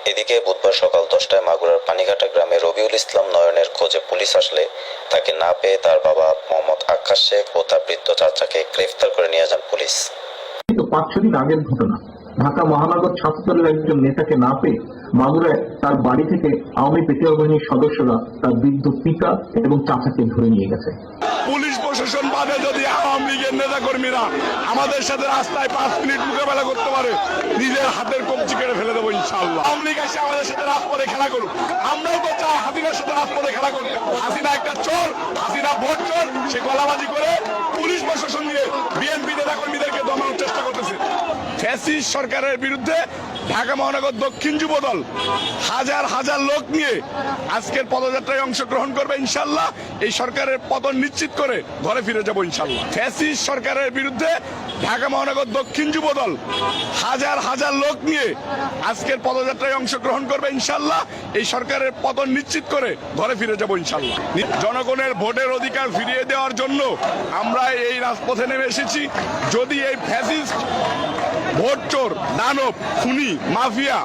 এদিকে বুধবার সকাল 10টায় মাগুরার পানিঘাটা গ্রামে রবিউল ইসলাম নয়নের খোঁজে পুলিশ আসলে তাকে না পেয়ে তার বাবা মোহাম্মদ আক্কাস শেখ ও তার বৃদ্ধ চাচাকে গ্রেফতার করে নিয়ে যান পুলিশ। 5-6 দিন আগের ঘটনা। ঢাকা মহানগর ছাত্রদলের একজন নেতাকে না পেয়ে মাগুরায় তার বাড়ি থেকে আওয়ামী পেটোয়া বাহিনীর সদস্যরা তার বৃদ্ধ পিতা এবং চাচাকে ধরে নিয়ে গেছে। পুলিশ প্রশাসন বাদে যদি আওয়ামী লীগের নেতা কর্মীরা আমাদের সাথে রাস্তায় 5 মিনিট মোকাবেলা করতে পারে, নিজের হাতের কবজি কেটে ফেলে দেবো ইনশাআল্লাহ। আওয়ামী লীগ এসে আমাদের সাথে রাজপথে খেলা করুক, আমরাও তো চাই হাসিনার সাথে রাজপথে খেলা করুক। হাসিনা একটা চোর, হাসিনা ভোট চোর, সে গলাবাজি করে পুলিশ প্রশাসন দিয়ে বিএনপি নেতা কর্মীদেরকে দমানোর চেষ্টা করতেছে। ফ্যাসিস্ট সরকারের বিরুদ্ধে ঢাকা মহানগর দক্ষিণ যুবদল হাজার হাজার লোক নিয়ে আজকের পদযাত্রায় অংশগ্রহণ করবে ইনশাআল্লাহ। এই সরকারের পতন নিশ্চিত করে ঘরে ফিরে যাব ইনশাআল্লাহ। ফ্যাসিস্ট সরকারের বিরুদ্ধে ঢাকা মহানগর দক্ষিণ যুবদল হাজার হাজার লোক নিয়ে আজকের পদযাত্রায় অংশগ্রহণ করবে ইনশাআল্লাহ। এই সরকারের পতন নিশ্চিত করে ঘরে ফিরে যাব ইনশাআল্লাহ। জনগণের ভোটের অধিকার ফিরিয়ে দেওয়ার জন্য আমরা এই রাজপথে নেমে এসেছি। যদি এই ফ্যাসিস্ট ভোট চোর, দানব, খুনি, মাফিয়া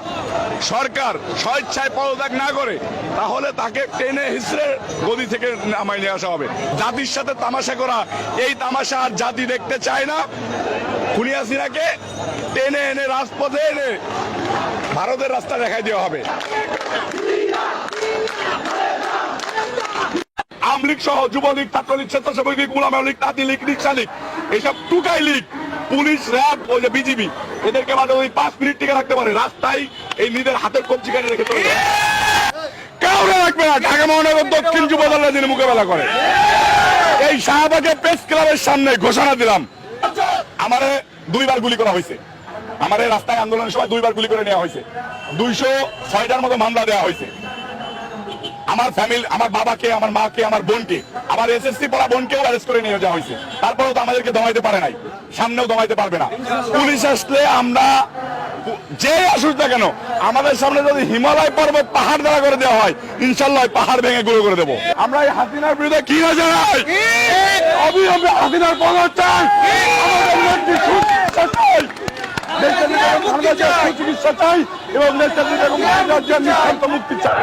সরকার স্বেচ্ছায় পদত্যাগ না করে, তাহলে তাকে টেনে হিসড়ে গদি থেকে নামাই নিয়ে আসা হবে। জাতির সাথে তামাশা করা, এই তামাশা আর জাতি দেখতে চায় না। খুনি হাসিনাকে টেনে এনে রাজপথে এনে ভারতের রাস্তা দেখাই দেওয়া হবে। আওয়ামী লীগ সহ যুবলীগ, ছাত্রলীগ, স্বেচ্ছাসেবক লীগ, উলামা লীগ, তাঁতি লীগ, রিক্সা লীগ, এইসব টুকাই লীগ, পুলিশ, র্যাব, ওই যে বিজিবি, এদেরকে মাঝে ওই 5 মিনিট টিকে রাখতে পারে, রাস্তায় এই নিজের হাতের কবজি কেটে রেখে চলে যায়। কাউরে রাখবে না। ঢাকা মহানগর দক্ষিণ যুবদলের যিনি মোকাবেলা করে, এই শাহবাগের প্রেস ক্লাবের সামনে ঘোষণা দিলাম, আমারে 2 বার গুলি করা হয়েছে। আমার এই রাস্তায় আন্দোলনের সময় 2 বার গুলি করে নেওয়া হয়েছে। 206টার মতো মামলা দেওয়া হয়েছে। আমার ফ্যামিলি, আমার বাবাকে, আমার মাকে, আমার বোনকে, আমার এসএসসি পড়া বোনকেও অ্যারেস্ট করে নিয়ে যাওয়া হয়েছে। তারপরেও তো আমাদেরকে দমাইতে পারে নাই, সামনেও দমাইতে পারবে না। পুলিশ আসলে আমরা যে আসুক না কেন, আমাদের সামনে যদি হিমালয় পর্বত পাহাড় দ্বারা করে দেওয়া হয়, ইনশাল্লাহ পাহাড় ভেঙে গুঁড়ো করে দেবো। আমরা এই হাসিনার বিরুদ্ধে কি না জানাই, অবিলম্বে হাসিনার পদত্যাগ, আমাদের নেত্রী সুচিকিৎসা চাই, চিকিৎসা চাই এবং নেত্রী মুক্তি চাই।